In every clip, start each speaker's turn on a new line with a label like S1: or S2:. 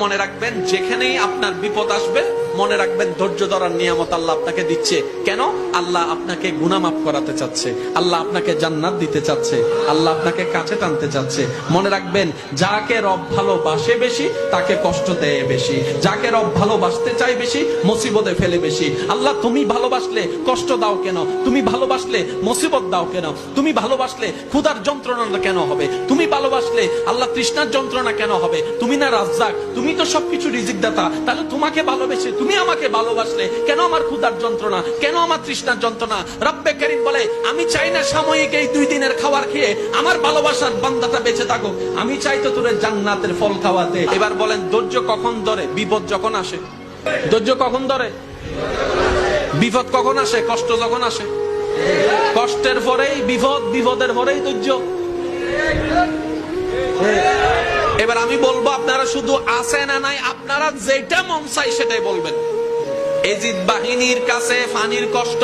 S1: মনে রাখবেন, যেখানেই আপনার বিপদ আসবে মনে রাখবেন ধৈর্য ধরার নিয়ামত আল্লাহ আপনাকে দিচ্ছে। কেন? আল্লাহ আপনাকে গুনাহ মাফ করাতে চাচ্ছে, আল্লাহ আপনাকে জান্নাত দিতে চাচ্ছে, আল্লাহ আপনাকে কাছে টানতে চাচ্ছে। মনে রাখবেন, যাকে রব ভালোবাসে বেশি তাকে কষ্ট দেয় বেশি, যাকে রব ভালোবাসতে চায় বেশি মুসিবতে ফেলে বেশি। আল্লাহ তুমি ভালোবাসলে কষ্ট দাও কেন? তুমি ভালোবাসলে মুসিবত দাও কেন? তুমি ভালোবাসলে ক্ষুধার যন্ত্রণা কেন হবে? তুমি ভালোবাসলে আল্লাহ তৃষ্ণার যন্ত্রণা কেন হবে? তুমি না রাজ্জাক, তুমি তো সবকিছু রিজিক দাতা। তাহলে তোমাকে ভালোবেসে তুমি আমাকে ভালোবাসলে কেন আমার ক্ষুধার যন্ত্রণা, কেন আমার তৃষ্ণার যন্ত্রণা? রব্বে কারীম বলে, আমি চাই না সাময়িক এই 2 দিনের খাবার খেয়ে আমার ভালোবাসার বান্দাটা বেঁচে থাকুক, আমি চাই তো তোরে জান্নাতের ফল খাওয়াতে। এবার বলেন, ধৈর্য কখন ধরে? বিপদ যখন আসে। ধৈর্য কখন ধরে? বিপদ কখন আসে? কষ্ট যখন আসে। কষ্টের পরেই বিপদ, বিপদের পরেই ধৈর্য। এবার আমি বলবো, আপনারা শুধু আছে না নাই, আপনারা যেটা মন চাই সেটাই বলবেন। এজিদ বাহিনীর কাছে ফানির কষ্ট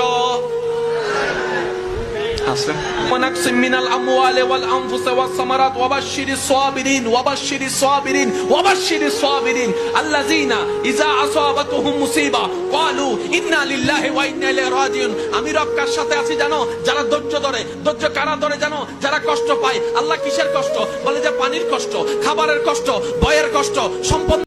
S1: আছে। ওয়ানাকসিম মিনাল আমওয়ালি ওয়াল আনফুসি ওয়াস সামারাত ওয়াবাশশিরিস সাবিরিন ওয়াবাশশিরিস সাবিরিন ওয়াবাশশিরিস সাবিরিন আল্লাযিনা ইযা আসাবাতুহুম মুসিবা ক্বালু ইন্না লিল্লাহি ওয়া ইন্না ইলাইহি রাজিউন। আমি রব কার সাথে আছি জানো? যারা ধৈর্য ধরে। ধৈর্য কারা ধরে জানো? যারা কষ্ট পায়। আল্লাহ কিসের কষ্ট? বলে যে পানির কষ্ট, খাবারের কষ্ট, ভয়ের কষ্ট, সম্পদ